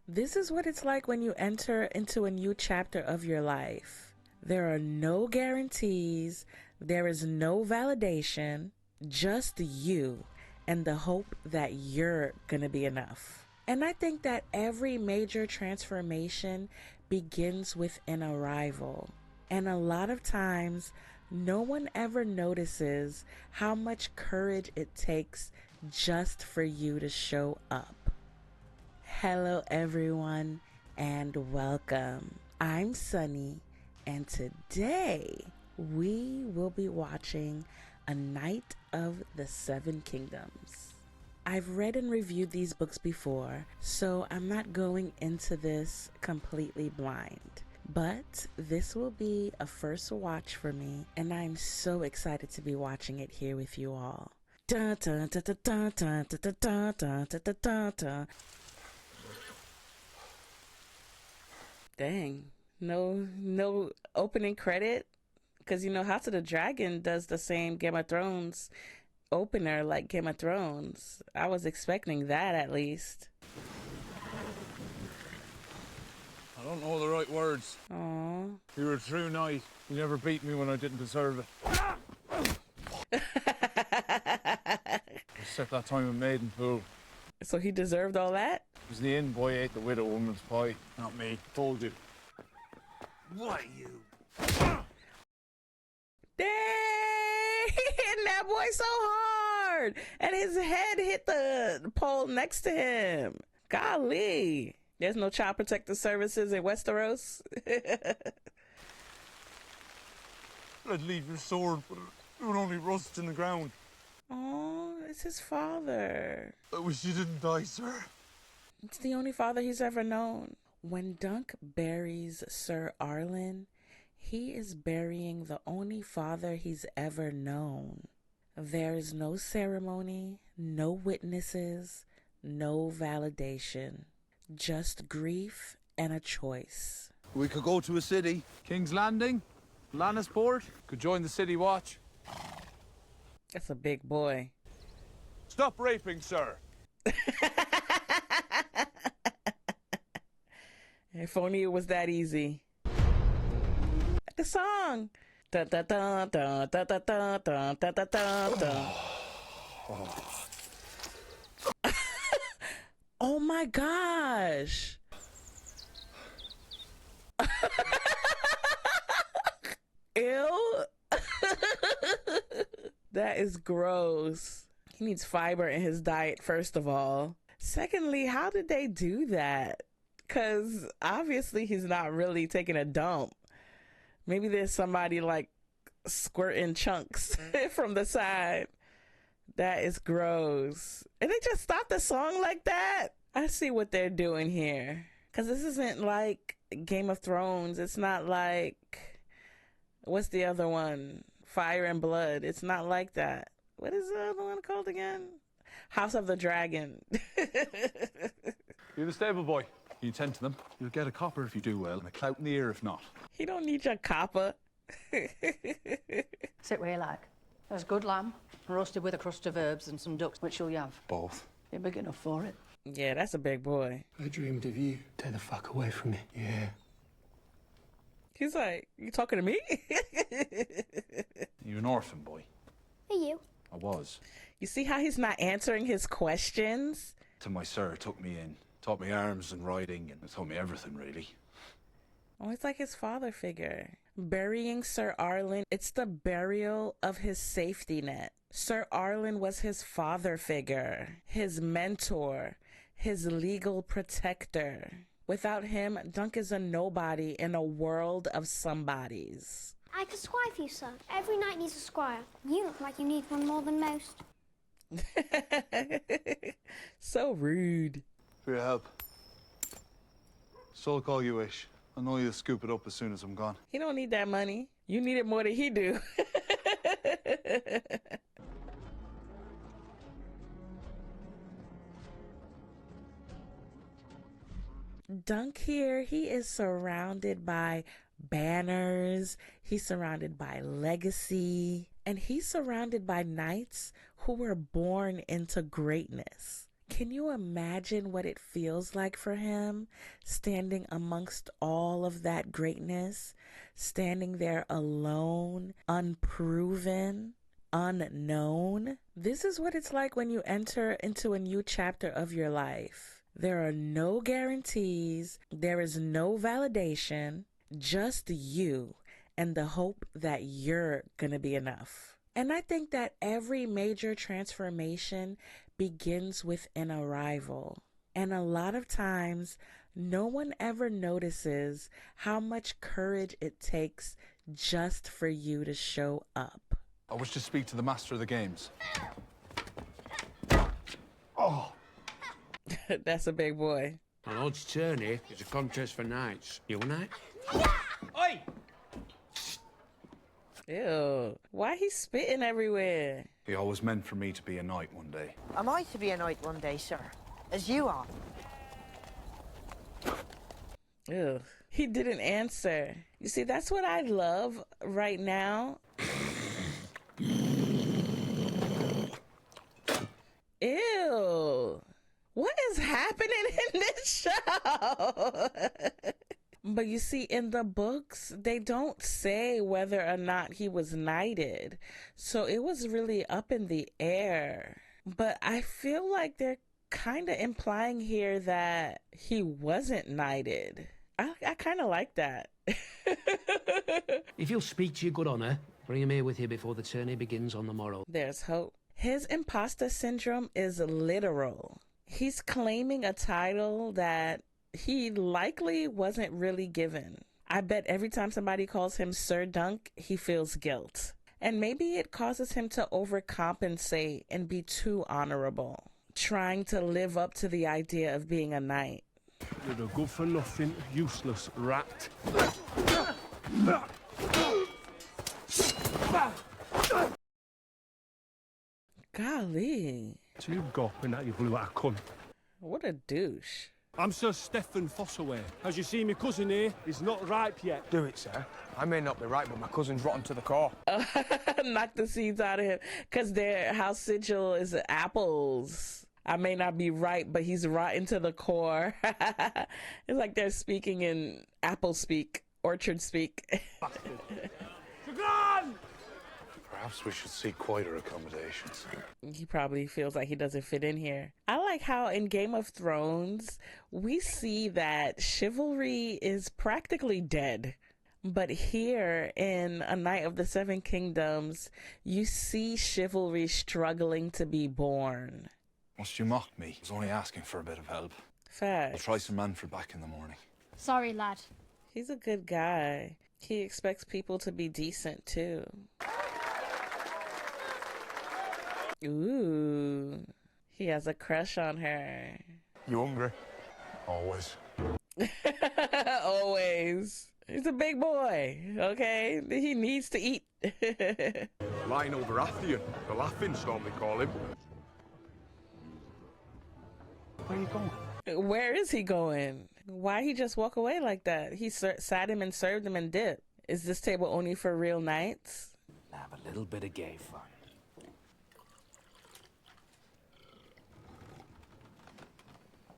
This is what it's like when you enter into a new chapter of your life. There are no guarantees, there is no validation, just you and the hope that you're gonna be enough. And I think that every major transformation begins with an arrival. And a lot of times, no one ever notices how much courage it takes just for you to show up. Hello everyone and welcome. I'm Sunny and today we will be watching A Knight of the Seven Kingdoms. I've read and reviewed these books before, so I'm not going into this completely blind. But this will be a first watch for me and I'm so excited to be watching it here with you all. Dun, dun, dun, dun, dun, dun, dun, dun, dun, dun, dun, dun, dun. Dang, no opening credit, because House of the Dragon does the same Game of Thrones opener like Game of Thrones. I was expecting that at least. I don't know the right words. Aww. You were a true knight. You never beat me when I didn't deserve it. I set that time in Maidenpool. So he deserved all that? It was the inn boy ate the widow woman's pie. Not me. Told you. Why you? Dang! He hitting that boy so hard! And his head hit the pole next to him. Golly. There's no child protective services in Westeros. I'd leave your sword, but it would only rust in the ground. Oh, it's his father. I wish you didn't die, sir. It's the only father he's ever known. When Dunk buries Sir Arlen, he is burying the only father he's ever known. There is no ceremony, no witnesses, no validation. Just grief and a choice. We could go to a city. King's Landing, Lannisport, could join the city watch. That's a big boy. Stop raping, sir. If only it was that easy. The song. Da da da da da da da da da da da. Oh my gosh. Ew. That is gross. He needs fiber in his diet, first of all. Secondly, how did they do that? Because obviously he's not really taking a dump. Maybe there's somebody like squirting chunks from the side. That is gross. And they just stopped the song like that? I see what they're doing here. Because this isn't like Game of Thrones. It's not like, what's the other one? Fire and Blood. It's not like that. What is the other one called again? House of the Dragon. You're the stable boy. You tend to them. You'll get a copper if you do well, and a clout in the ear if not. He don't need your copper. Sit where you like. There's good lamb, roasted with a crust of herbs and some ducks. Which will you have? Both. You're big enough for it. Yeah, that's a big boy. I dreamed of you. Stay the fuck away from me. Yeah. He's like, you talking to me? You're an orphan boy. Are you? I was. You see how he's not answering his questions? Till my sir took me in. Taught me arms and riding, and taught me everything, really. Oh, it's like his father figure. Burying Sir Arlen, it's the burial of his safety net. Sir Arlen was his father figure, his mentor, his legal protector. Without him, Dunk is a nobody in a world of somebodies. I could squire for you, sir. Every knight needs a squire. You look like you need one more than most. So rude. For your help. Sulk all you wish. I know you'll scoop it up as soon as I'm gone. He don't need that money. You need it more than he do. Dunk here, he is surrounded by banners, he's surrounded by legacy, and he's surrounded by knights who were born into greatness. Can you imagine what it feels like for him, standing amongst all of that greatness, standing there alone, unproven, unknown? This is what it's like when you enter into a new chapter of your life. There are no guarantees, there is no validation, just you and the hope that you're gonna be enough. And I think that every major transformation begins with an arrival. And a lot of times, no one ever notices how much courage it takes just for you to show up. I wish to speak to the master of the games. Oh, That's a big boy. My lord's tourney is a contest for knights. You a knight? Oi! Ew. Why he spitting everywhere? He always meant for me to be a knight one day. Am I to be a knight one day, sir? As you are? Ew. He didn't answer. You see, that's what I love right now. Ew. What is happening in this show? But you see, in the books, they don't say whether or not he was knighted. So it was really up in the air. But I feel like they're kind of implying here that he wasn't knighted. I kind of like that. If you'll speak to your good honour, bring him here with you before the tourney begins on the morrow. There's hope. His imposter syndrome is literal. He's claiming a title that he likely wasn't really given. I bet every time somebody calls him Sir Dunk, he feels guilt. And maybe it causes him to overcompensate and be too honorable, trying to live up to the idea of being a knight. you're a good-for-nothing, useless rat. Golly, You gawping that you blew out a cunt. what a douche. I'm Sir Stephen Fossaway. As you see, my cousin here is not ripe yet. Do it, sir. I may not be right, but my cousin's rotten to the core. Knock the seeds out of him, because their house sigil is apples. I may not be right, but he's rotten to the core. It's like they're speaking in apple speak, orchard speak. Perhaps we should seek quieter accommodations. He probably feels like he doesn't fit in here. I like how in Game of Thrones, we see that chivalry is practically dead. But here in A Knight of the Seven Kingdoms, you see chivalry struggling to be born. Must you mock me? I was only asking for a bit of help. I'll Facts. try some Manfred back in the morning. Sorry, lad. He's a good guy. He expects people to be decent too. Ooh, he has a crush on her. You hungry? Always. Always. He's a big boy, okay? He needs to eat. Lionel Baratheon, the Laughing Storm they call him. Where are you going? Where is he going? Why he just walk away like that? He sat him and served him and dipped. Is this table only for real knights? Have a little bit of gay fun.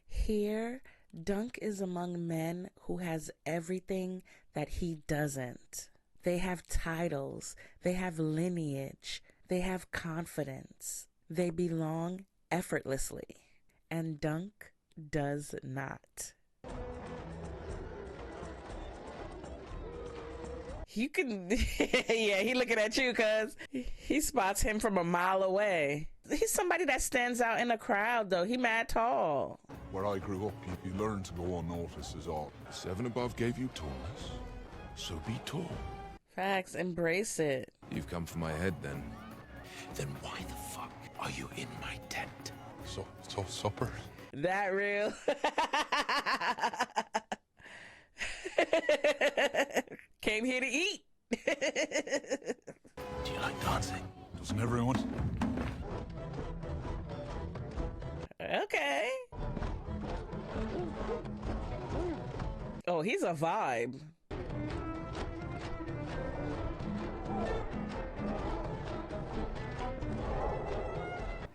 Here, Dunk is among men who has everything that he doesn't. They have titles, they have lineage, they have confidence. They belong effortlessly, and Dunk does not. You can, yeah, he looking at you because he spots him from a mile away. He's somebody that stands out in a crowd, though. He mad tall. Where I grew up, you learned to go unnoticed is all. 7 above gave you tallness, so be tall. Facts, embrace it. You've come for my head, then. Then why the fuck are you in my tent? So supper? That real. Came here to eat. Do you like dancing? Doesn't everyone? Okay. Oh, he's a vibe.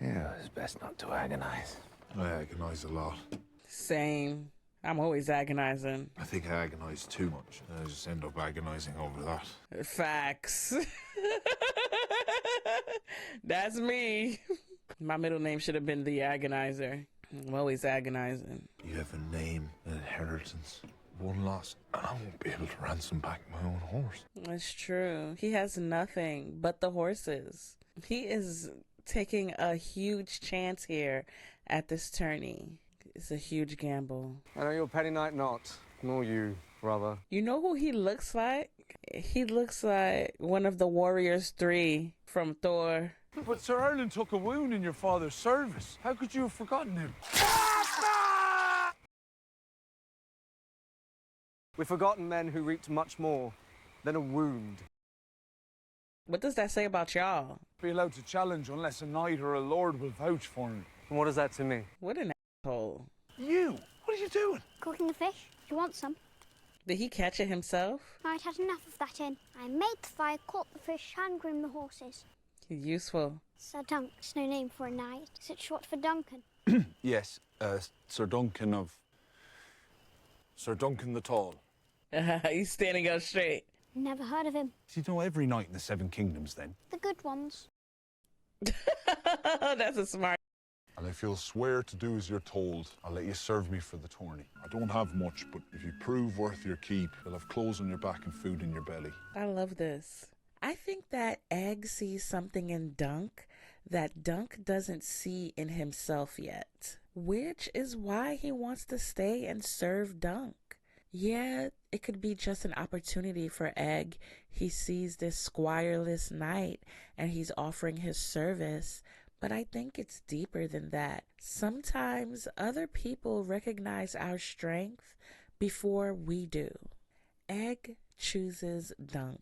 Yeah, it's best not to agonize. I agonise a lot. Same. I'm always agonizing. I think I agonise too much, and I just end up agonising over that. Facts. That's me. My middle name should have been the Agonizer. I'm always agonizing. You have a name, an inheritance. One lost, and I won't be able to ransom back my own horse. That's true. He has nothing but the horses. He is taking a huge chance here at this tourney. It's a huge gamble. I know you're petty knight not, nor you, brother. You know who he looks like? He looks like one of the Warriors 3 from Thor. But Sir Erlen took a wound in your father's service. How could you have forgotten him? We've forgotten men who reaped much more than a wound. What does that say about y'all? Be allowed to challenge unless a knight or a lord will vouch for him. And what is that to me? What an asshole. You? What are you doing? Cooking the fish. Do you want some? Did he catch it himself? I'd had enough of that in. I made the fire, caught the fish, and groomed the horses. Useful. Sir Dunk's no name for a knight. Is it short for Duncan? Yes, Sir Duncan the Tall. He's standing up straight. Never heard of him. Do you know every knight in the Seven Kingdoms, then? The good ones. That's a smart. And if you'll swear to do as you're told, I'll let you serve me for the tourney. I don't have much, but if you prove worth your keep, you'll have clothes on your back and food in your belly. I love this. I think that Egg sees something in Dunk that Dunk doesn't see in himself yet, which is why he wants to stay and serve Dunk. Yeah, it could be just an opportunity for Egg. He sees this squireless knight and he's offering his service, but I think it's deeper than that. Sometimes other people recognize our strength before we do. Egg chooses Dunk.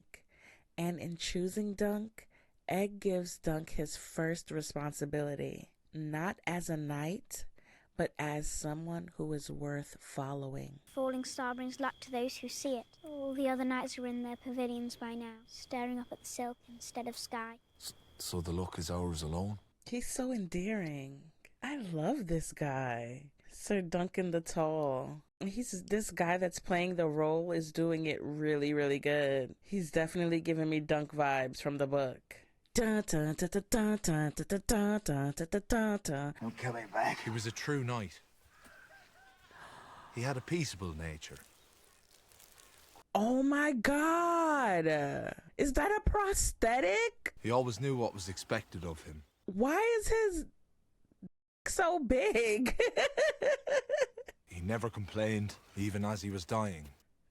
And in choosing Dunk, Egg gives Dunk his first responsibility, not as a knight, but as someone who is worth following. Falling star brings luck to those who see it. All the other knights are in their pavilions by now, staring up at the silk instead of sky. So the luck is ours alone? He's so endearing. I love this guy. Sir Duncan the Tall. This guy that's playing the role is doing it really, really good. He's definitely giving me Dunk vibes from the book. Dun, dun, dun, dun, dun, dun, dun, dun, dun, dun, dun, dun. I'm coming back. He was a true knight. He had a peaceable nature. Oh my God! Is that a prosthetic? He always knew what was expected of him. Why is his so big? He never complained, even as he was dying.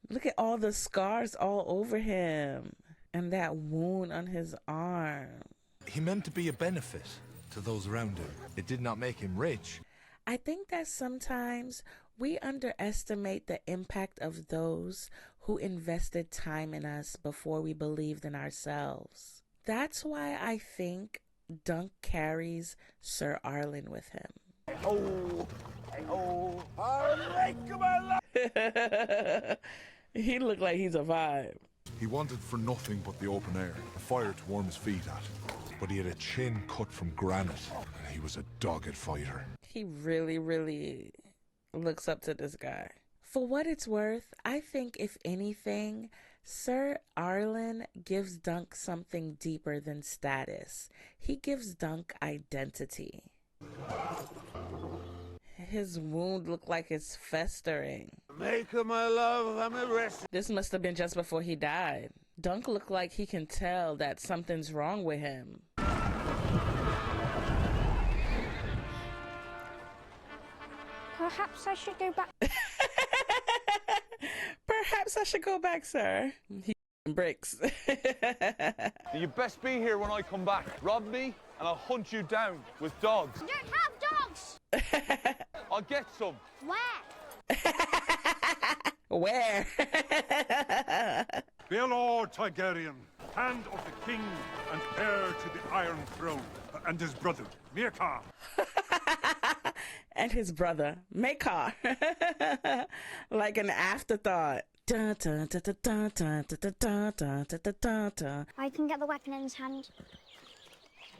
Look at all the scars all over him and that wound on his arm. He meant to be a benefit to those around him. It did not make him rich. I think that sometimes we underestimate the impact of those who invested time in us before we believed in ourselves. That's why I think Dunk carries Sir Arlen with him. He looked like he's a vibe. He wanted for nothing but the open air, a fire to warm his feet at. But he had a chin cut from granite, and he was a dogged fighter. He really, really looks up to this guy. For what it's worth, I think if anything, Sir Arlen gives Dunk something deeper than status. He gives Dunk identity. His wound looked like it's festering. Maker, my love, I'm arrested. This must have been just before he died. Dunk looked like he can tell that something's wrong with him. Perhaps I should go back. Perhaps I should go back, sir. He bricks. You best be here when I come back. Rob me, and I'll hunt you down with dogs. You don't have dogs! I'll get some. Where? Where? Baelor Targaryen, hand of the king and heir to the Iron Throne, and his brother, Mirka. And his brother, Makar. Like an afterthought. Dun, dun, dun, dun, dun, dun, dun, dun, dun, dun, dun, dun. I can get the weapon in his hand.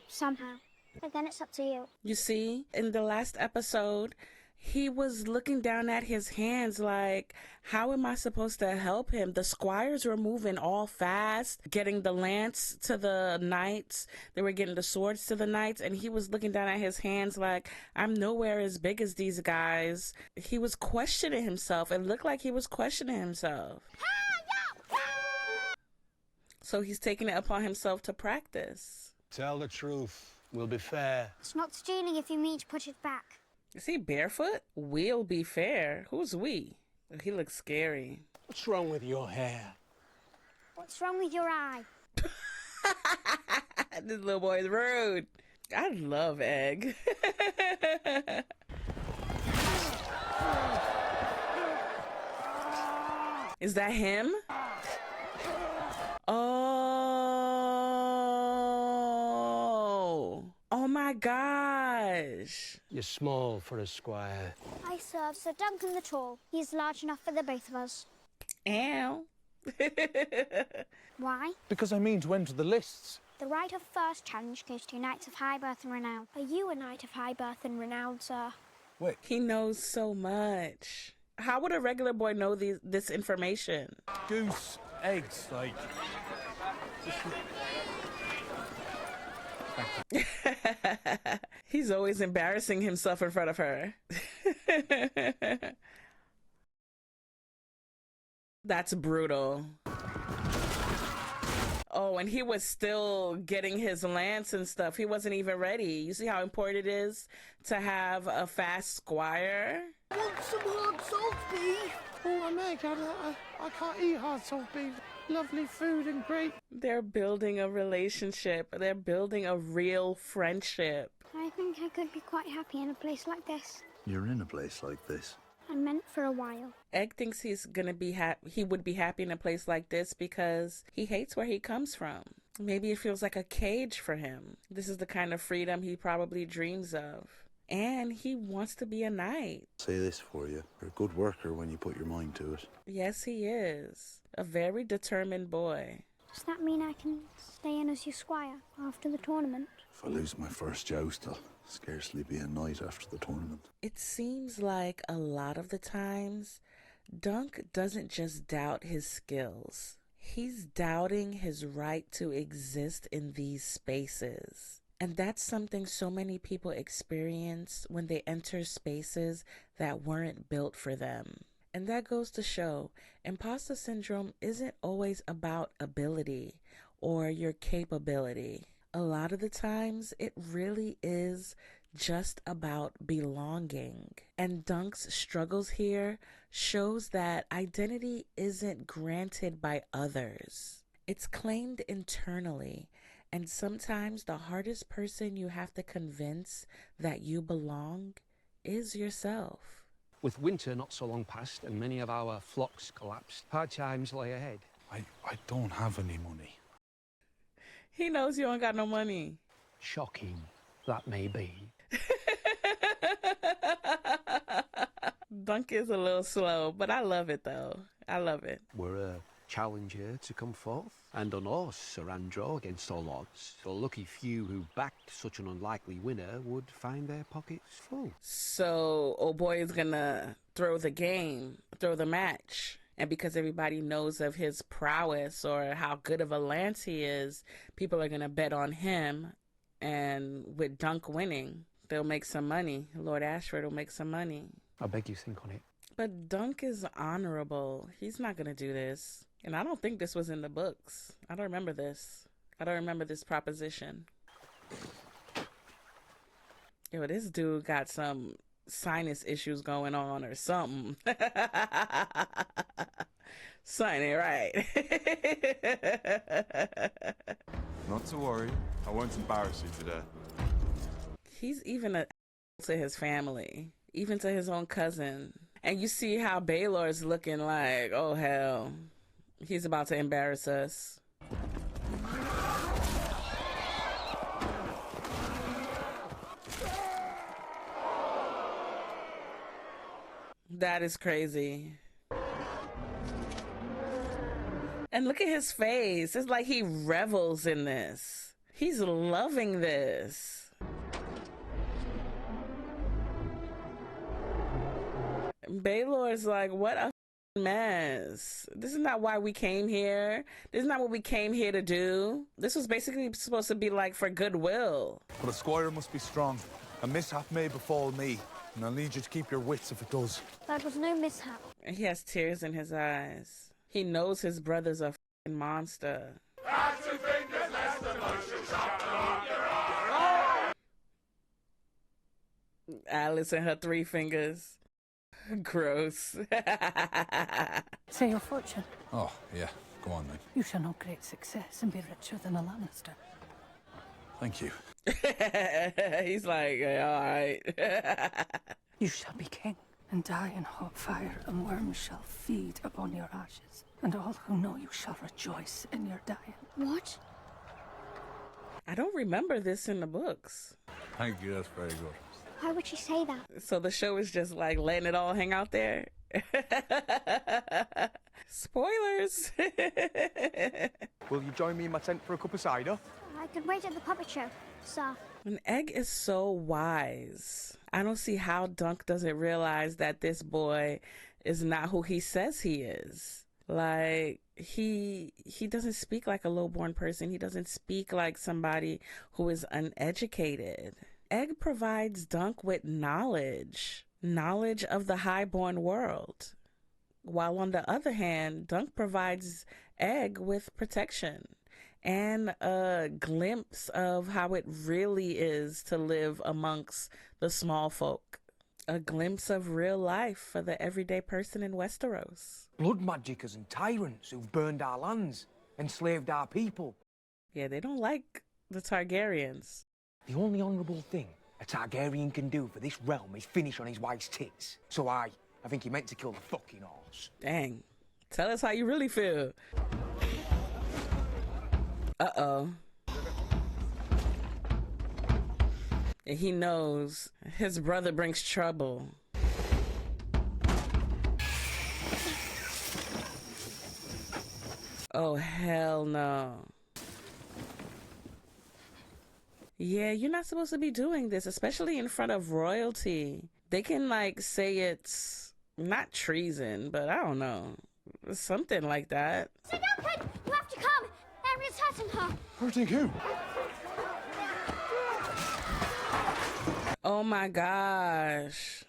Somehow. But then it's up to you. You see, in the last episode, he was looking down at his hands like, how am I supposed to help him? The squires were moving all fast, getting the lance to the knights. They were getting the swords to the knights. And he was looking down at his hands like, I'm nowhere as big as these guys. He was questioning himself. It looked like he was questioning himself. So he's taking it upon himself to practice. Tell the truth. We'll be fair. It's not stealing if you mean to put it back. Is he barefoot? We'll be fair. Who's we? He looks scary. What's wrong with your hair? What's wrong with your eye? This little boy is rude. I love Egg. Is that him? Oh my gosh. You're small for a squire. I serve Sir Duncan the Tall. He's large enough for the both of us. Ow. Why? Because I mean to enter the lists. The right of first challenge goes to knights of high birth and renown. Are you a knight of high birth and renown, sir? Wait. He knows so much. How would a regular boy know this information? Goose, eggs, like... He's always embarrassing himself in front of her. That's brutal. Oh, and he was still getting his lance and stuff. He wasn't even ready. You see how important it is to have a fast squire? Want some hard salt beef? Oh, Meg, I can't eat hard salt beef. Lovely food and great. They're building a relationship. They're building a real friendship. I think I could be quite happy in a place like this. You're in a place like this. I meant for a while. Egg thinks he's gonna be he would be happy in a place like this because he hates where he comes from. Maybe it feels like a cage for him. This is the kind of freedom he probably dreams of. And he wants to be a knight. Say this for you. You're a good worker when you put your mind to it. Yes, he is. A very determined boy. Does that mean I can stay in as your squire after the tournament? If I lose my first joust, I'll scarcely be a knight after the tournament. It seems like a lot of the times, Dunk doesn't just doubt his skills. He's doubting his right to exist in these spaces. And that's something so many people experience when they enter spaces that weren't built for them. And that goes to show, imposter syndrome isn't always about ability or your capability. A lot of the times, it really is just about belonging. And Dunk's struggles here shows that identity isn't granted by others. It's claimed internally. And sometimes the hardest person you have to convince that you belong is yourself. With winter not so long past and many of our flocks collapsed, hard times lay ahead. I don't have any money. He knows you don't got no money. Shocking, that may be. Dunk is a little slow, but I love it though. I love it. We're a challenger to come forth, and on horse Sir Andro against all odds. The lucky few who backed such an unlikely winner would find their pockets full. So old boy is gonna throw the match. And because everybody knows of his prowess or how good of a lance he is, people are gonna bet on him. And with Dunk winning, they'll make some money. Lord Ashford will make some money. I beg you think on it. But Dunk is honorable. He's not gonna do this. And I don't think this was in the books. I don't remember this. I don't remember this proposition. Yo, this dude got some sinus issues going on or something. Something ain't right. Not to worry. I won't embarrass you today. He's even to his family, even to his own cousin. And you see how Baylor's looking like, oh hell, he's about to embarrass us. That is crazy. And look at his face. It's like he revels in this. He's loving this. Baylor's like, what a mess. This is not why we came here. This is not what we came here to do. This was basically supposed to be like for goodwill. But a squire must be strong. A mishap may befall me, and I'll need you to keep your wits if it does. That was no mishap. He has tears in his eyes. He knows his brother's a monster. Alice and her 3 fingers. Gross. Say your fortune. Oh, yeah. Go on, then. You shall know great success and be richer than a Lannister. Thank you. He's like, all right. You shall be king and die in hot fire, and worms shall feed upon your ashes, and all who know you shall rejoice in your dying. What? I don't remember this in the books. Thank you. That's very good. Why would she say that? So the show is just like letting it all hang out there. Spoilers. Will you join me in my tent for a cup of cider? I could wait at the puppet show, sir. An Egg is so wise. I don't see how Dunk doesn't realize that this boy is not who he says he is. Like, he doesn't speak like a lowborn person. He doesn't speak like somebody who is uneducated. Egg provides Dunk with knowledge of the highborn world. While on the other hand, Dunk provides Egg with protection and a glimpse of how it really is to live amongst the small folk. A glimpse of real life for the everyday person in Westeros. Blood magicers and tyrants who've burned our lands, enslaved our people. Yeah, they don't like the Targaryens. The only honourable thing a Targaryen can do for this realm is finish on his wife's tits. So I think he meant to kill the fucking horse. Dang. Tell us how you really feel. Uh-oh. And he knows his brother brings trouble. Oh, hell no. Yeah, you're not supposed to be doing this, especially in front of royalty. They can, like, say it's not treason, but I don't know. Something like that. Sir Duncan, you have to come. Ariel's hurting her. Hurting who? Oh my gosh.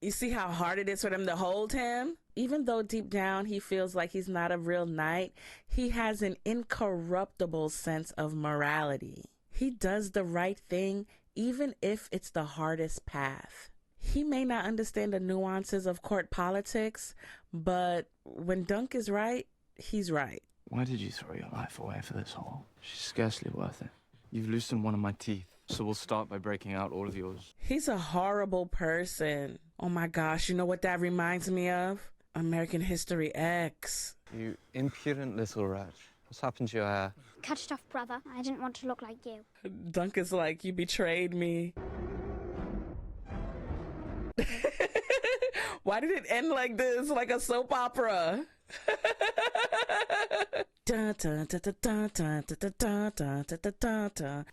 You see how hard it is for them to hold him? Even though deep down he feels like he's not a real knight, he has an incorruptible sense of morality. He does the right thing even if it's the hardest path. He may not understand the nuances of court politics, but when Dunk is right, he's right. Why did you throw your life away for this whore? She's scarcely worth it. You've loosened one of my teeth, so we'll start by breaking out all of yours. He's a horrible person. Oh my gosh, you know what that reminds me of? American History X. You impudent little rat. What's happened to your hair? Cut it off, brother. I didn't want to look like you. Dunk is like, you betrayed me. Why did it end like this? Like a soap opera.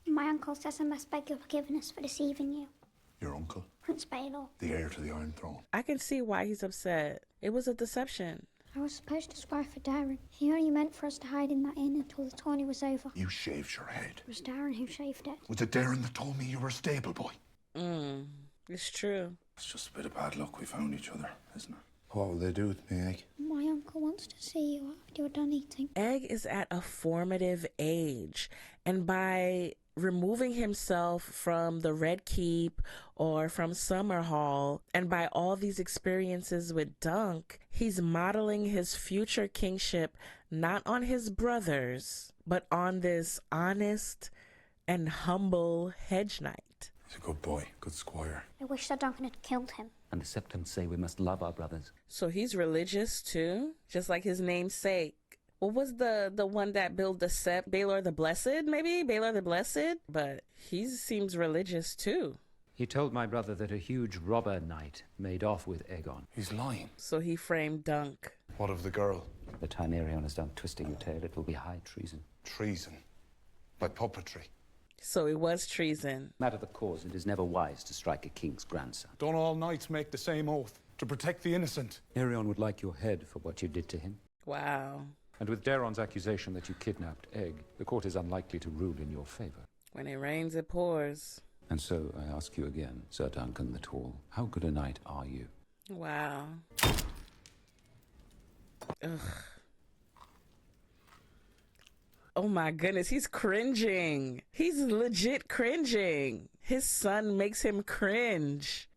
My uncle says I must beg your forgiveness for deceiving you. Your uncle? Prince Baelor. The heir to the Iron Throne. I can see why he's upset. It was a deception. I was supposed to spy for Darren. He only meant for us to hide in that inn until the tourney was over. You shaved your head. It was Darren who shaved it. Was it Darren that told me you were a stable boy? It's true. It's just a bit of bad luck we found each other, isn't it? What will they do with me, Egg? My uncle wants to see you after you're done eating. Egg is at a formative age, and by removing himself from the Red Keep or from Summerhall, and by all these experiences with Dunk, he's modeling his future kingship not on his brothers, but on this honest and humble hedge knight. He's a good boy, good squire. I wish Sir Duncan had killed him. And the Septons say we must love our brothers. So he's religious too, just like his namesake. What was the one that built the Sept? Baelor the Blessed, maybe? Baelor the Blessed? But he seems religious too. He told my brother that a huge robber knight made off with Aegon. He's lying. So he framed Dunk. What of the girl? The time Arion is done twisting your tail, it will be high treason. Treason? By puppetry? So it was treason. Matter the cause, it is never wise to strike a king's grandson. Don't all knights make the same oath? To protect the innocent? Arion would like your head for what you did to him. Wow. And with Daeron's accusation that you kidnapped Egg, the court is unlikely to rule in your favor. When it rains, it pours. And so I ask you again, Sir Duncan the Tall, how good a knight are you? Wow. Ugh. Oh my goodness, he's cringing. He's legit cringing. His son makes him cringe.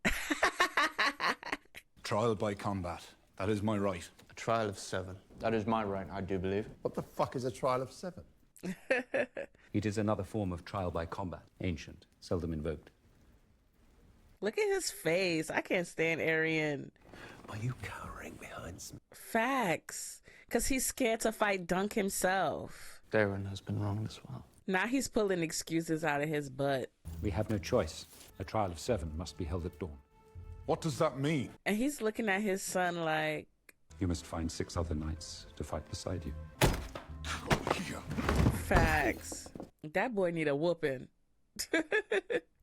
Trial by combat. That is my right. A trial of 7. That is my right, I do believe. What the fuck is a trial of 7? It is another form of trial by combat. Ancient, seldom invoked. Look at his face. I can't stand Arion. Are you cowering behind some... Facts. Because he's scared to fight Dunk himself. Daeron has been wrong as well. Now he's pulling excuses out of his butt. We have no choice. A trial of 7 must be held at dawn. What does that mean? And he's looking at his son like... You must find 6 other knights to fight beside you. Facts. That boy need a whooping.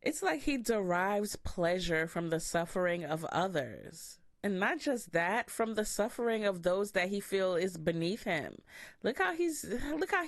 It's like he derives pleasure from the suffering of others. And not just that, from the suffering of those that he feel is beneath him. Look how he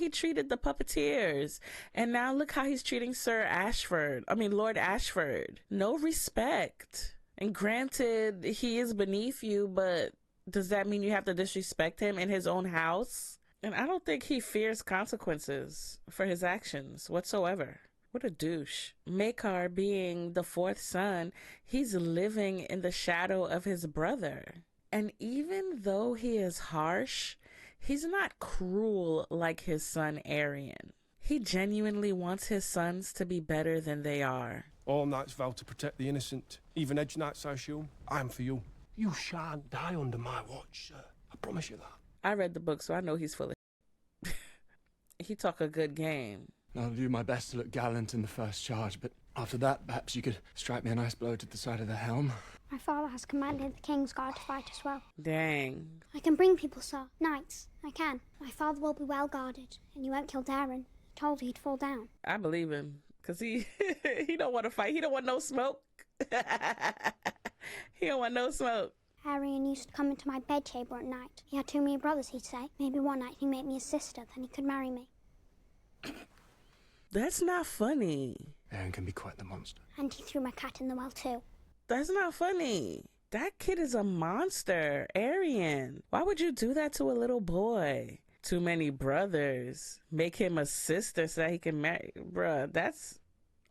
treated the puppeteers. And now look how he's treating Lord Ashford. No respect. And granted, he is beneath you, but does that mean you have to disrespect him in his own house? And I don't think he fears consequences for his actions whatsoever. What a douche. Maekar, being the 4th son, he's living in the shadow of his brother. And even though he is harsh, he's not cruel like his son Arion. He genuinely wants his sons to be better than they are. All knights vow to protect the innocent. Even edge knights, I assume. I am for you. You shan't die under my watch, sir. I promise you that. I read the book, so I know he's full of He talk a good game. I'll do my best to look gallant in the first charge, but after that, perhaps you could strike me a nice blow to the side of the helm. My father has commanded the King's Guard to fight as well. Dang. I can bring people, sir. Knights. I can. My father will be well guarded, and you won't kill Daeron. He told you he'd fall down. I believe him, because he don't want to fight. He don't want no smoke. He don't want no smoke. Arion used to come into my bedchamber at night. He had 2 many brothers, he'd say. Maybe one night he'd make me his sister, then he could marry me. That's not funny. Aaron can be quite the monster. And he threw my cat in the well too. That's not funny. That kid is a monster, Arion. Why would you do that to a little boy? Too many brothers. Make him a sister so that he can marry. Bruh, that's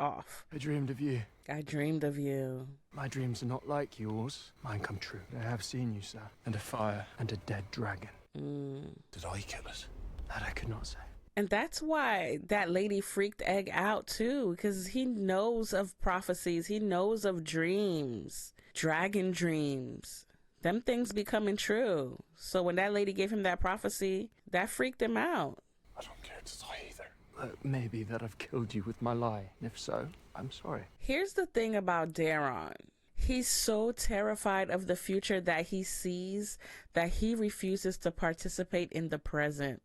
off. I dreamed of you. I dreamed of you. My dreams are not like yours. Mine come true. I have seen you, sir. And a fire and a dead dragon. Did I kill it? That I could not say. And that's why that lady freaked Egg out too, because he knows of prophecies. He knows of dreams, dragon dreams. Them things be coming true. So when that lady gave him that prophecy, that freaked him out. I don't care to die either. Maybe that I've killed you with my lie. If so, I'm sorry. Here's the thing about Daeron. He's so terrified of the future that he sees that he refuses to participate in the present.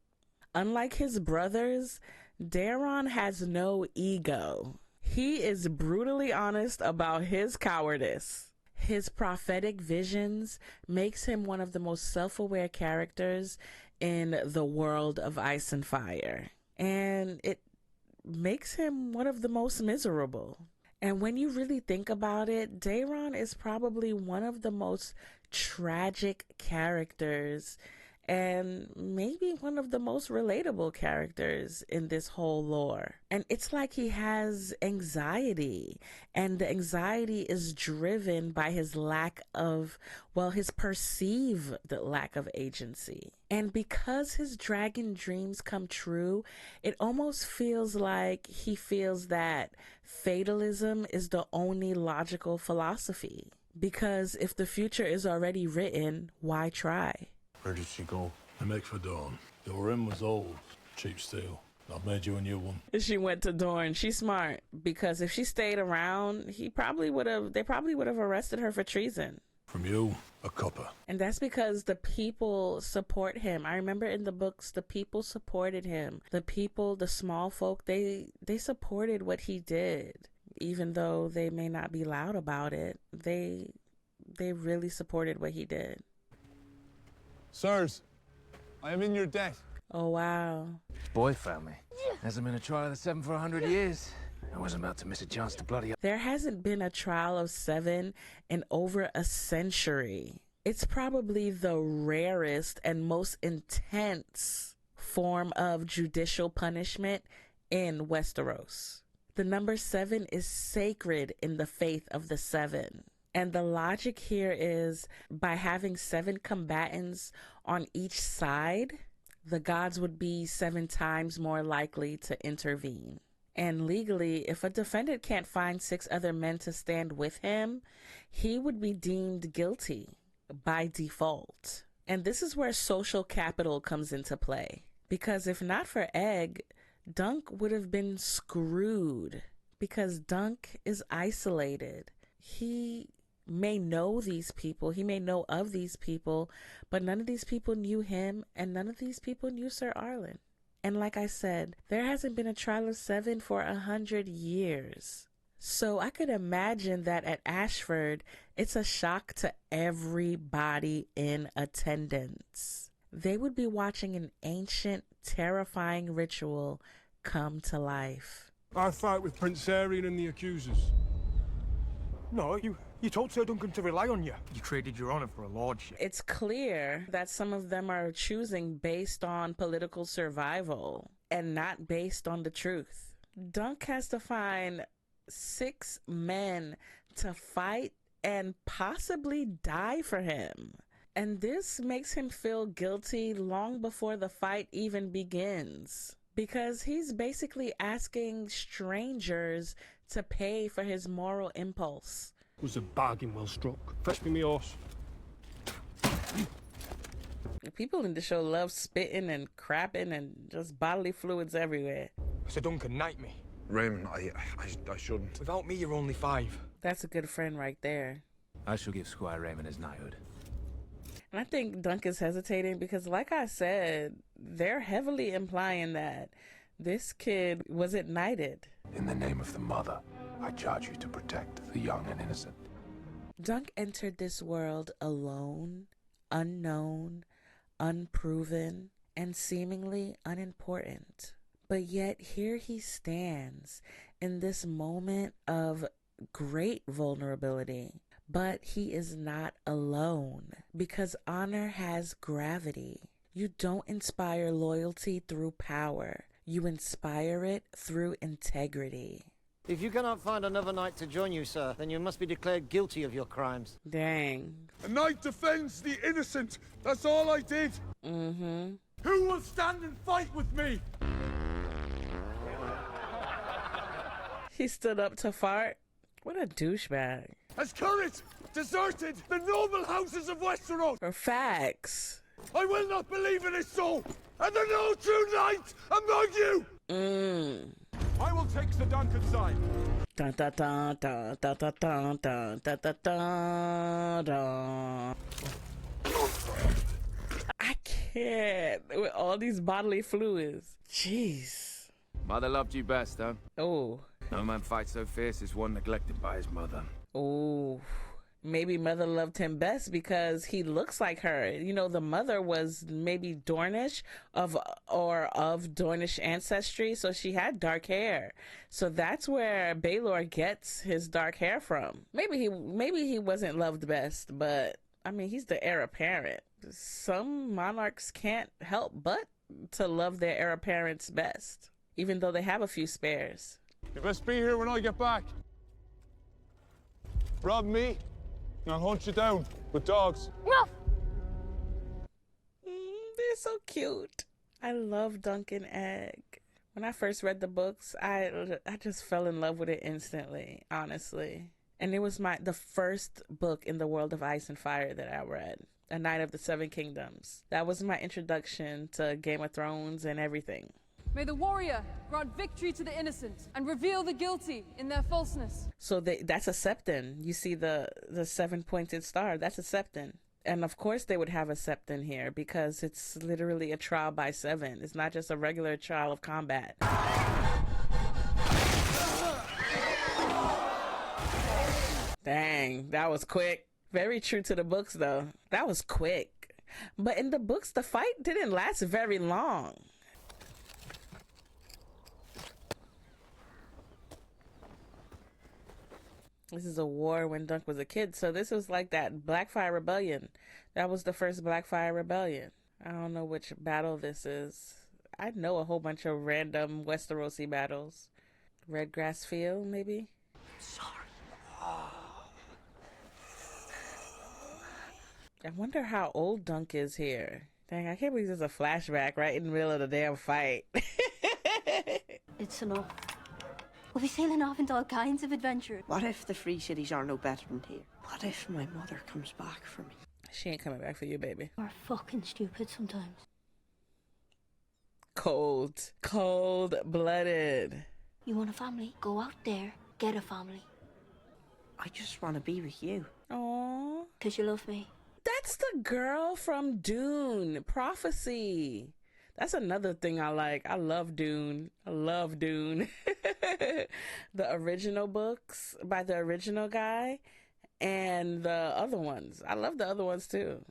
Unlike his brothers, Daeron has no ego. He is brutally honest about his cowardice. His prophetic visions makes him one of the most self-aware characters in the world of Ice and Fire. And it makes him one of the most miserable. And when you really think about it, Daeron is probably one of the most tragic characters and maybe one of the most relatable characters in this whole lore. And it's like he has anxiety, and the anxiety is driven by his his perceived lack of agency. And because his dragon dreams come true, it almost feels like he feels that fatalism is the only logical philosophy. Because if the future is already written, why try? Where did she go? I make for Dawn. Your rim was old, cheap steel. I've made you a new one. She went to Dorne. She's smart, because if she stayed around, they probably would have arrested her for treason. From you, a copper. And that's because the people support him. I remember in the books, the people supported him. The people, the small folk, they supported what he did. Even though they may not be loud about it, they really supported what he did. Sirs, I am in your debt. Oh, wow. Boy found me. Hasn't been a trial of the 7 for 100 years. I wasn't about to miss a chance to bloody... There hasn't been a trial of 7 in over a century. It's probably the rarest and most intense form of judicial punishment in Westeros. The number 7 is sacred in the faith of the 7. And the logic here is by having 7 combatants on each side, the gods would be 7 times more likely to intervene. And legally, if a defendant can't find 6 other men to stand with him, he would be deemed guilty by default. And this is where social capital comes into play. Because if not for Egg, Dunk would have been screwed. Because Dunk is isolated. He may know these people, he may know of these people, but none of these people knew him, and none of these people knew Sir Arlen. And like I said, there hasn't been a trial of 7 for 100 years. So I could imagine that at Ashford, it's a shock to everybody in attendance. They would be watching an ancient, terrifying ritual come to life. I fight with Prince Arian and the accusers. No, you told Sir Duncan to rely on you. You traded your honor for a lordship. It's clear that some of them are choosing based on political survival and not based on the truth. Dunk has to find 6 men to fight and possibly die for him. And this makes him feel guilty long before the fight even begins. Because he's basically asking strangers to pay for his moral impulse. It was a bargain well struck. Fetch me horse. The people in the show love spitting and crapping and just bodily fluids everywhere. Sir Duncan, knight me. Raymond, I shouldn't. Without me, you're only 5. That's a good friend right there. I shall give Squire Raymond his knighthood. And I think Dunk is hesitating because, like I said, they're heavily implying that this kid wasn't knighted. In the name of the mother, I charge you to protect the young and innocent. Dunk entered this world alone, unknown, unproven, and seemingly unimportant. But yet here he stands in this moment of great vulnerability. But he is not alone because honor has gravity. You don't inspire loyalty through power. You inspire it through integrity. If you cannot find another knight to join you, sir, then you must be declared guilty of your crimes. Dang. A knight defends the innocent. That's all I did. Mm-hmm. Who will stand and fight with me? He stood up to fart. What a douchebag. Has courage deserted the noble houses of Westeros? For facts. I will not believe in his soul, and there no true knight among you. I will take Sir Duncan's side. Dun, dun, dun, dun, dun, dun, dun, dun, dun, dun, dun, dun. I can't with all these bodily fluids. Jeez. Mother loved you best, huh? Oh. No man fights so fierce as one neglected by his mother. Oh. Maybe mother loved him best because he looks like her. You know, the mother was maybe Dornish of Dornish ancestry, so she had dark hair. So that's where Baelor gets his dark hair from. Maybe he wasn't loved best, but I mean, he's the heir apparent. Some monarchs can't help but to love their heir apparents best, even though they have a few spares. You best be here when I get back. Rob me, and I'll hunt you down with dogs. They're so cute. I love Dunk and Egg. When I first read the books, I just fell in love with it instantly, honestly. And it was the first book in the World of Ice and Fire that I read, A Knight of the Seven Kingdoms. That was my introduction to Game of Thrones and everything. May the warrior grant victory to the innocent and reveal the guilty in their falseness. So that's a septon. You see the 7-pointed star. That's a septon. And of course they would have a septon here because it's literally a trial by 7. It's not just a regular trial of combat. Dang, that was quick. Very true to the books though. That was quick. But in the books, the fight didn't last very long. This is a war when Dunk was a kid, so this was like that Blackfire Rebellion. That was the first Blackfire Rebellion. I don't know which battle this is. I know a whole bunch of random Westerosi battles. Redgrass Field, maybe? Sorry. I wonder how old Dunk is here. Dang, I can't believe there's a flashback right in the middle of the damn fight. It's enough. We'll be sailing off into all kinds of adventure. What if the free cities are no better than here? What if my mother comes back for me? She ain't coming back for you, baby. We're fucking stupid sometimes. Cold. Cold-blooded. You want a family? Go out there, get a family. I just want to be with you. Aww. 'Cause you love me. That's the girl from Dune. Prophecy. That's another thing I like. I love Dune. I love Dune. The original books by the original guy and the other ones. I love the other ones too.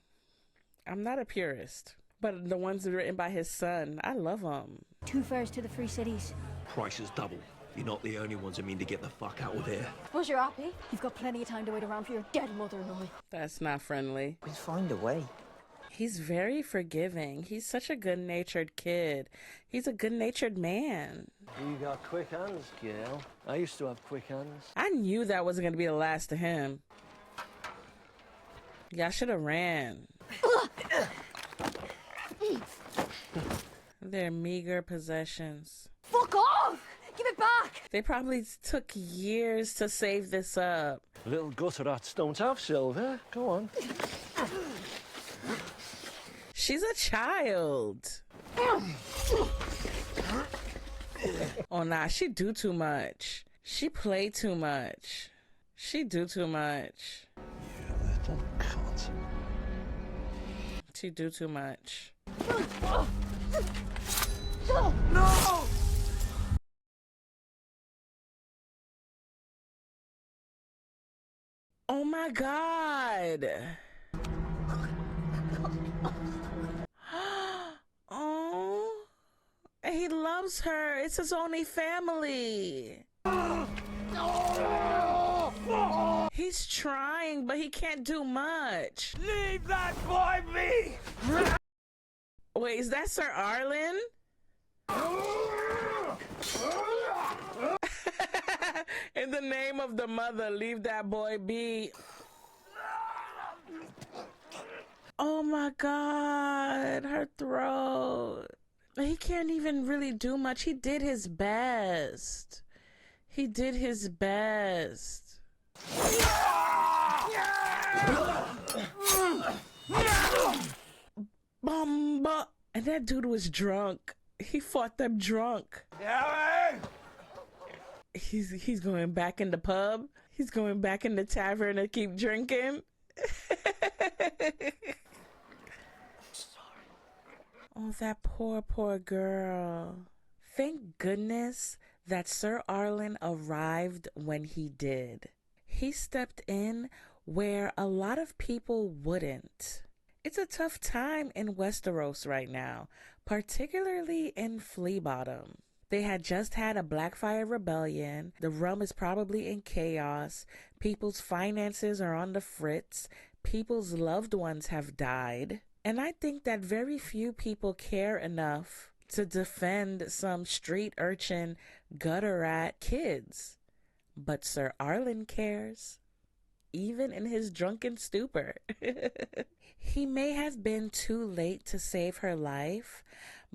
I'm not a purist, but the ones written by his son, I love them. 2 fares to the free cities. Price is double. You're not the only ones who mean to get the fuck out of here. Suppose you're happy? You've got plenty of time to wait around for your dead mother and I. That's not friendly. We'll find a way. He's very forgiving. He's such a good-natured kid. He's a good-natured man. You got quick hands, girl. I used to have quick hands. I knew that wasn't going to be the last of him. Y'all should have ran. Their meager possessions. Fuck off! Give it back! They probably took years to save this up. Little gutter rats don't have silver. Go on. She's a child. Oh, nah, she do too much. She play too much. She do too much. You little cunt. She do too much. No! Oh my God. Oh, he loves her. It's his only family. He's trying, but he can't do much. Leave that boy be! Wait, is that Sir Arlen? In the name of the mother, leave that boy be. Oh my God, her throat. He can't even really do much. He did his best. He did his best. Bumba. And that dude was drunk. He fought them drunk. He's going back in the pub. He's going back in the tavern to keep drinking. Oh, that poor girl. Thank goodness that Sir Arlen arrived when he did. He stepped in where a lot of people wouldn't. It's a tough time in Westeros right now, particularly in Flea Bottom. They had just had a Blackfire rebellion. The realm is probably in chaos. People's finances are on the fritz. People's loved ones have died. And I think that very few people care enough to defend some street urchin, gutter rat kids. But Sir Arlen cares, even in his drunken stupor. He may have been too late to save her life,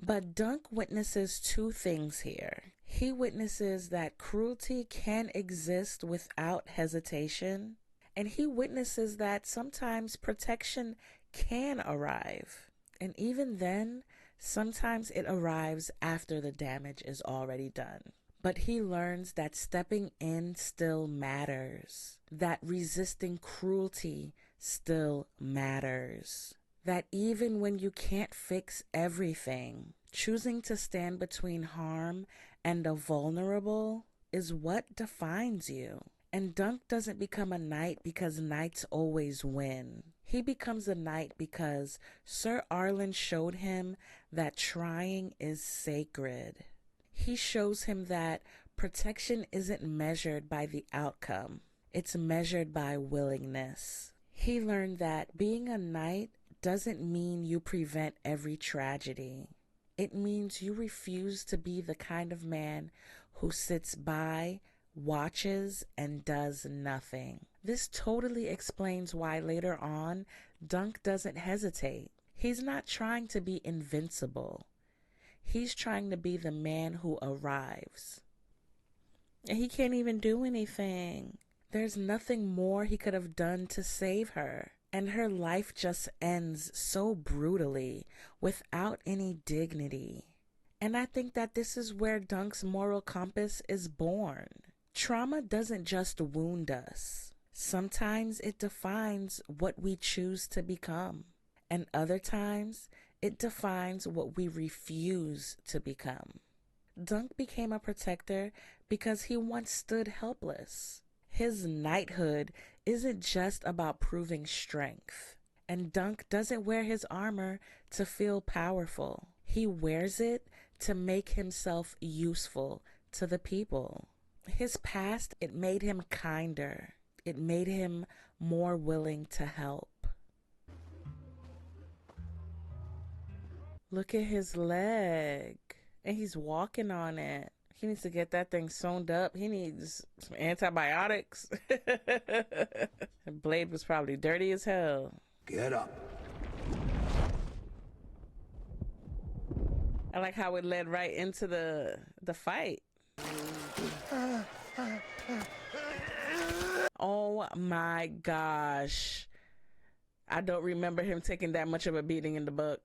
but Dunk witnesses 2 things here. He witnesses that cruelty can exist without hesitation, and he witnesses that sometimes protection can arrive. And even then, Sometimes it arrives after the damage is already done. But he learns that stepping in still matters, that resisting cruelty still matters, that even when you can't fix everything, choosing to stand between harm and the vulnerable is what defines you. And Dunk doesn't become a knight because knights always win. He becomes a knight because Sir Arlen showed him that trying is sacred. He shows him that protection isn't measured by the outcome. It's measured by willingness. He learned that being a knight doesn't mean you prevent every tragedy. It means you refuse to be the kind of man who sits by, watches, and does nothing. This totally explains why later on, Dunk doesn't hesitate. He's not trying to be invincible. He's trying to be the man who arrives. And he can't even do anything. There's nothing more he could have done to save her. And her life just ends so brutally, without any dignity. And I think that this is where Dunk's moral compass is born. Trauma doesn't just wound us. Sometimes it defines what we choose to become. And other times, it defines what we refuse to become. Dunk became a protector because he once stood helpless. His knighthood isn't just about proving strength. And Dunk doesn't wear his armor to feel powerful. He wears it to make himself useful to the people. His past, it made him kinder. It made him more willing to help. Look at his leg. And he's walking on it. He needs to get that thing sewn up. He needs some antibiotics. The blade was probably dirty as hell. Get up. I like how it led right into the fight. Oh my gosh. I don't remember him taking that much of a beating in the book.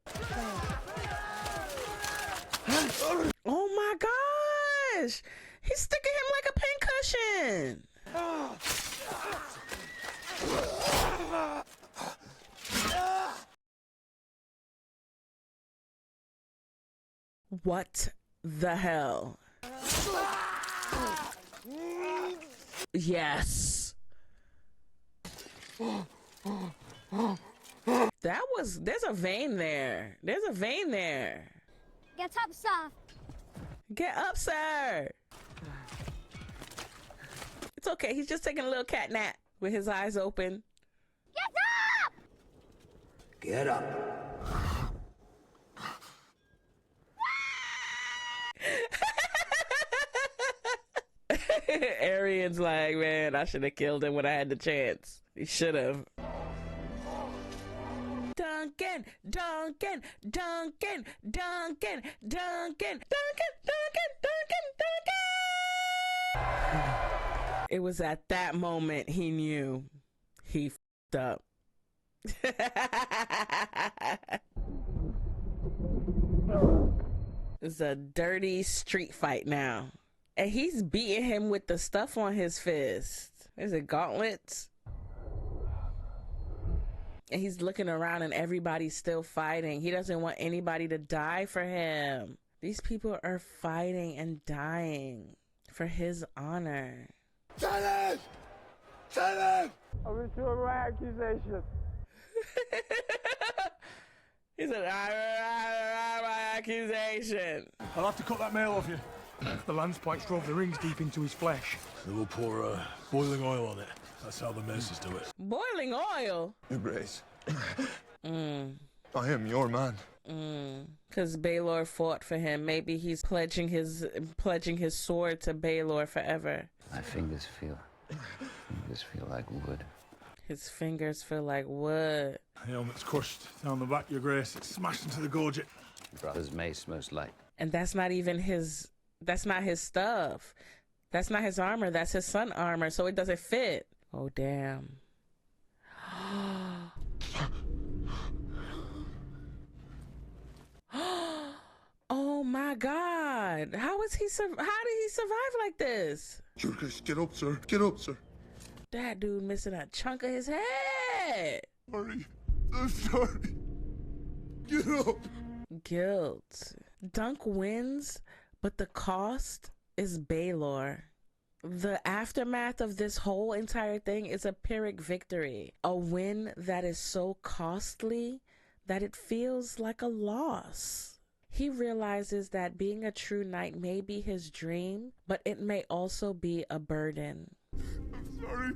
Oh my gosh! He's sticking him like a pincushion! What the hell? Yes. There's a vein there. There's a vein there. Get up, sir. Get up, sir. It's okay. He's just taking a little cat nap with his eyes open. Get up. Arian's like, man, I should have killed him when I had the chance. He should have. Duncan, Duncan, Duncan, Duncan, Duncan, Duncan, Duncan, Duncan, Duncan. It was at that moment he knew he f***ed up. It's a dirty street fight now. And he's beating him with the stuff on his fist. Is it gauntlets? And he's looking around and everybody's still fighting. He doesn't want anybody to die for him. These people are fighting and dying for his honor. Silence! Silence! I withdraw my accusation. He said, I my accusation. I'll have to cut that mail off you. The lance spikes drove the rings deep into his flesh. We will pour boiling oil on it. That's how the maces do it. Boiling oil? Your Grace. I am your man. Because Baelor fought for him. Maybe he's pledging his sword to Baelor forever. My fingers feel like wood. His fingers feel like wood. The helmet's crushed down the back, Your Grace. It's smashed into the gorget. Brother's mace, most like. And that's not even his. That's not his stuff. That's not his armor. That's his son armor. So it doesn't fit. Oh damn. my God. How did he survive like this? Jurgis, get up, sir. Get up, sir. That dude missing a chunk of his head. Sorry. I'm sorry. Get up. Guilt. Dunk wins, but the cost is Baelor. The aftermath of this whole entire thing is a Pyrrhic victory. A win that is so costly that it feels like a loss. He realizes that being a true knight may be his dream, but it may also be a burden. I'm sorry.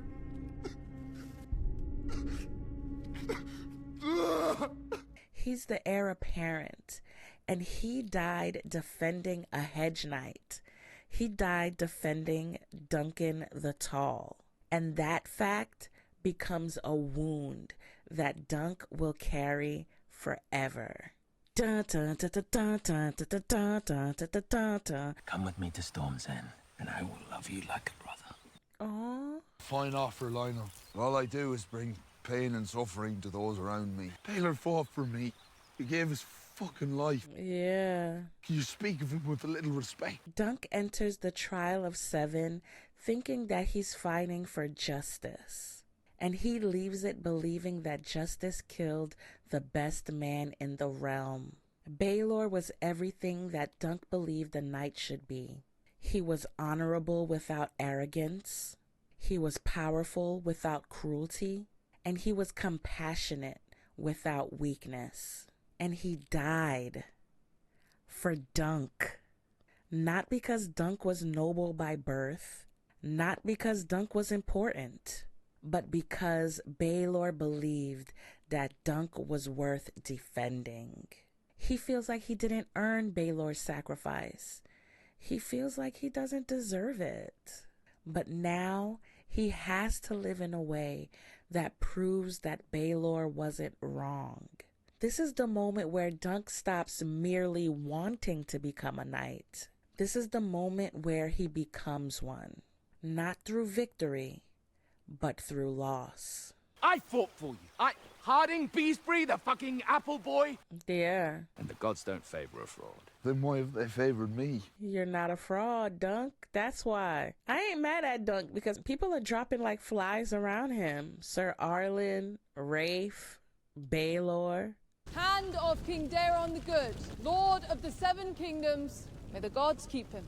He's the heir apparent, and he died defending a hedge knight. He died defending Duncan the Tall. And that fact becomes a wound that Dunk will carry forever. Dun, dun, dun, dun, dun, dun, dun, dun, dun, dun, dun, dun. Come with me to Storm's End, and I will love you like a brother. Aww. Fine offer, Lionel. All I do is bring pain and suffering to those around me. Taylor fought for me. He gave his fucking life. Yeah. Can you speak of him with a little respect? Dunk enters the trial of 7 thinking that he's fighting for justice. And he leaves it believing that justice killed the best man in the realm. Baelor was everything that Dunk believed a knight should be. He was honorable without arrogance. He was powerful without cruelty. And he was compassionate without weakness. And he died for Dunk. Not because Dunk was noble by birth, not because Dunk was important, but because Baelor believed that Dunk was worth defending. He feels like he didn't earn Baelor's sacrifice. He feels like he doesn't deserve it. But now he has to live in a way that proves that Baelor wasn't wrong. This is the moment where Dunk stops merely wanting to become a knight. This is the moment where he becomes one. Not through victory, but through loss. I fought for you. Harding, Beesbury, the fucking apple boy. Yeah. And the gods don't favor a fraud. Then why have they favored me? You're not a fraud, Dunk. That's why. I ain't mad at Dunk because people are dropping like flies around him. Sir Arlen, Rafe, Baelor. Hand of King Daeron the Good, Lord of the 7 Kingdoms. May the gods keep him.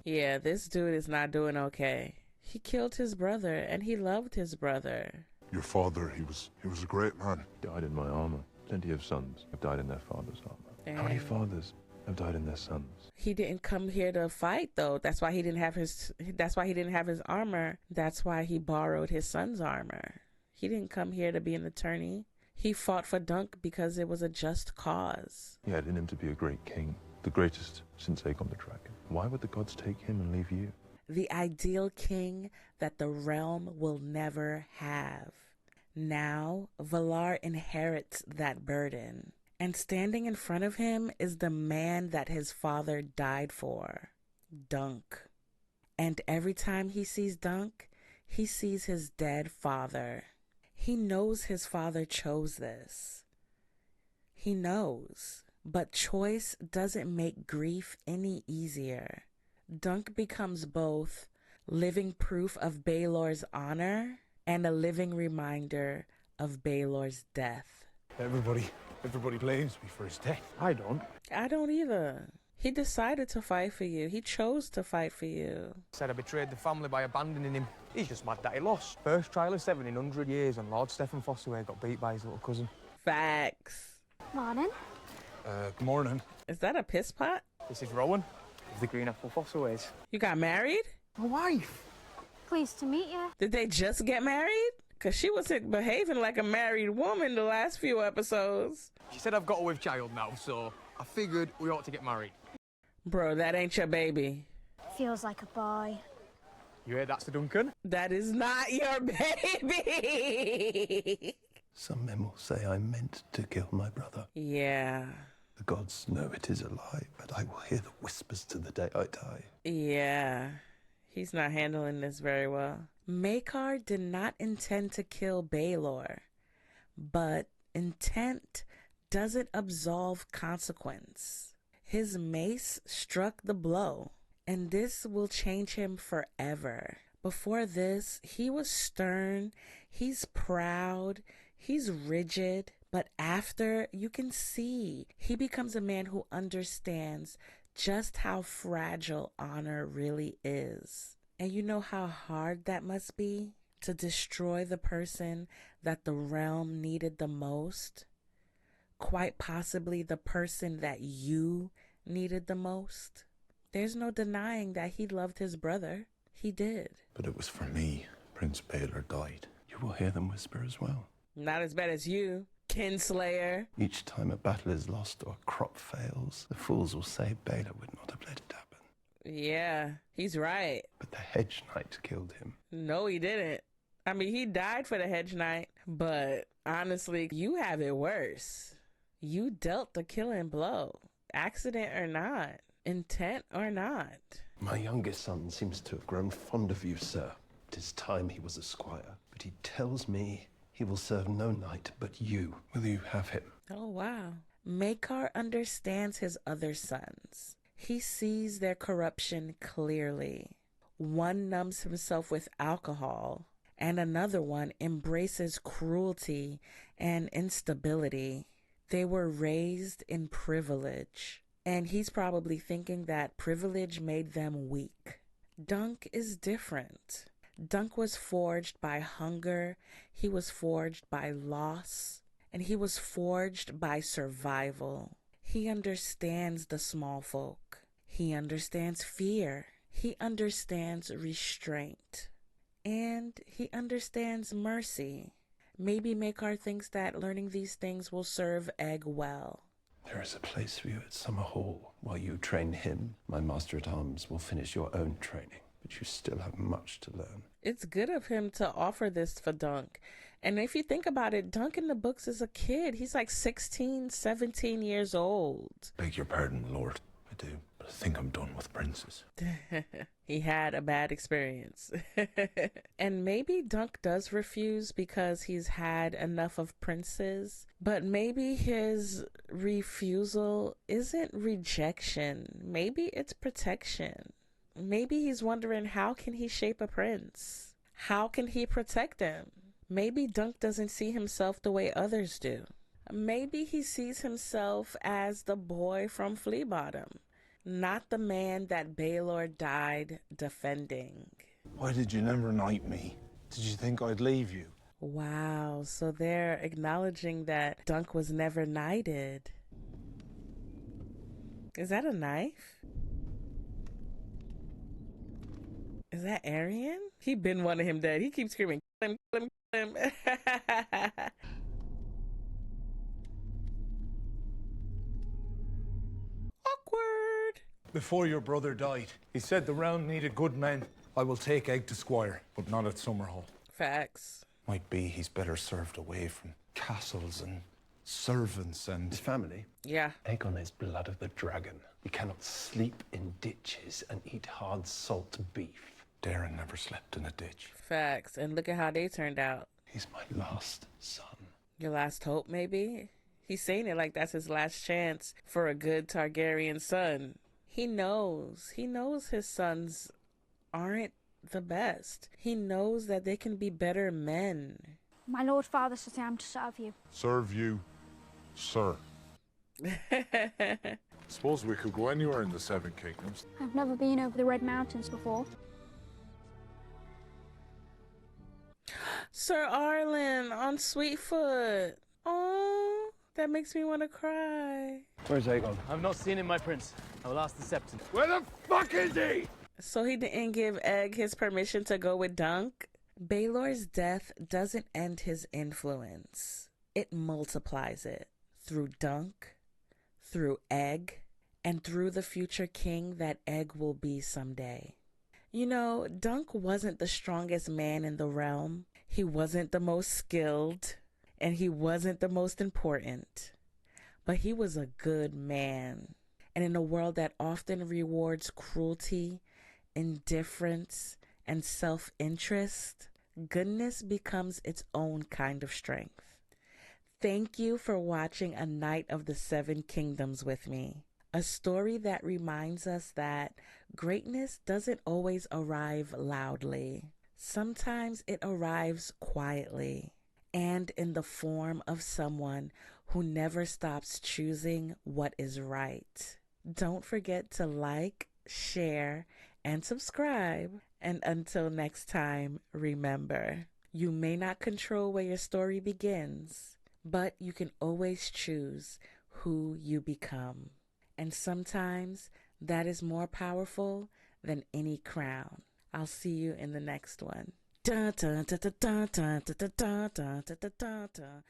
Yeah, this dude is not doing okay. He killed his brother and he loved his brother. Your father, he was a great man. Died in my armor. Plenty of sons have died in their father's armor. Dang. How many fathers have died in their sons? He didn't come here to fight though. That's why he didn't have his armor. That's why he borrowed his son's armor. He didn't come here to be an attorney. He fought for Dunk because it was a just cause. He had in him to be a great king, the greatest since Aegon the Dragon. Why would the gods take him and leave you? The ideal king that the realm will never have. Now, Valar inherits that burden. And standing in front of him is the man that his father died for, Dunk. And every time he sees Dunk, he sees his dead father. He knows his father chose this. He knows. But choice doesn't make grief any easier. Dunk becomes both living proof of Baelor's honor and a living reminder of Baelor's death. Everybody blames me for his death. I don't. I don't either. He decided to fight for you. He chose to fight for you. Said I betrayed the family by abandoning him. He's just mad that he lost. First trial of 7 in 100 years, and Lord Stephen Fossaway got beat by his little cousin. Facts. Morning. Good morning. Is that a piss pot? This is Rowan of the Green Apple Fossaways. You got married? My wife. Pleased to meet you. Did they just get married? Because she wasn't behaving like a married woman the last few episodes. She said I've got her with child now, so I figured we ought to get married. Bro, that ain't your baby. Feels like a boy. You heard that's the Duncan? That is not your baby. Some men will say I meant to kill my brother. Yeah. The gods know it is a lie, but I will hear the whispers to the day I die. Yeah. He's not handling this very well. Maekar did not intend to kill Baelor, but intent doesn't absolve consequence. His mace struck the blow, and this will change him forever. Before this, he was stern, he's proud, he's rigid, but after, you can see he becomes a man who understands just how fragile honor really is. And you know how hard that must be to destroy the person that the realm needed the most? Quite possibly the person that you needed the most. There's no denying that he loved his brother. He did. But it was for me Prince Baelor died. You will hear them whisper as well. Not as bad as you, kinslayer. Each time a battle is lost or a crop fails, the fools will say Baelor would not have let it happen. Yeah, he's right. But the Hedge Knight killed him. No, he didn't. I mean, he died for the Hedge Knight, but honestly, you have it worse. You dealt the killing blow, accident or not, intent or not. My youngest son seems to have grown fond of you, sir. It is time he was a squire, but he tells me he will serve no knight but you. Will you have him? Oh, wow. Maekar understands his other sons. He sees their corruption clearly. One numbs himself with alcohol, and another one embraces cruelty and instability. They were raised in privilege, and he's probably thinking that privilege made them weak. Dunk is different. Dunk was forged by hunger, he was forged by loss, and he was forged by survival. He understands the small folk. He understands fear. He understands restraint. And he understands mercy. Maybe Maekar thinks that learning these things will serve Egg well. There is a place for you at Summer Hall. While you train him, my master-at-arms will finish your own training. But you still have much to learn. It's good of him to offer this for Dunk. And if you think about it, Dunk in the books is a kid. He's like 16, 17 years old. Beg your pardon, Lord. I do. But I think I'm done with princes. He had a bad experience. And maybe Dunk does refuse because he's had enough of princes. But maybe his refusal isn't rejection. Maybe it's protection. Maybe he's wondering, how can he shape a prince? How can he protect him? Maybe Dunk doesn't see himself the way others do. Maybe he sees himself as the boy from Flea Bottom, not the man that Baelor died defending. Why did you never knight me? Did you think I'd leave you? Wow, so they're acknowledging that Dunk was never knighted. Is that a knife? Is that Arian? He been wanting him dead. He keeps screaming, kill him, kill him, kill him. Awkward. Before your brother died, he said the realm needed good men. I will take Egg to squire, but not at Summerhall. Facts. Might be he's better served away from castles and servants and his family. Yeah. Egg on his blood of the dragon. He cannot sleep in ditches and eat hard salt beef. Darren never slept in a ditch. Facts. And look at how they turned out. He's my last son. Your last hope, maybe? He's saying it like that's his last chance for a good Targaryen son. He knows. He knows his sons aren't the best. He knows that they can be better men. My Lord Father says I am to serve you. Serve you, sir. Suppose we could go anywhere in the Seven Kingdoms. I've never been over the Red Mountains before. Sir Arlen on Sweetfoot. Oh, that makes me want to cry. Where's Aegon? I've not seen him, my prince. I will ask the Septon. Where the fuck is he? So he didn't give Egg his permission to go with Dunk? Baelor's death doesn't end his influence. It multiplies it through Dunk, through Egg, and through the future king that Egg will be someday. You know, Dunk wasn't the strongest man in the realm. He wasn't the most skilled, and he wasn't the most important. But he was a good man. And in a world that often rewards cruelty, indifference, and self-interest, goodness becomes its own kind of strength. Thank you for watching A Knight of the Seven Kingdoms with me. A story that reminds us that greatness doesn't always arrive loudly. Sometimes it arrives quietly and in the form of someone who never stops choosing what is right. Don't forget to like, share, and subscribe. And until next time, remember, you may not control where your story begins, but you can always choose who you become. And sometimes that is more powerful than any crown. I'll see you in the next one. Dun, dun, dun, dun, dun, dun, dun, dun, dun, dun, dun, dun.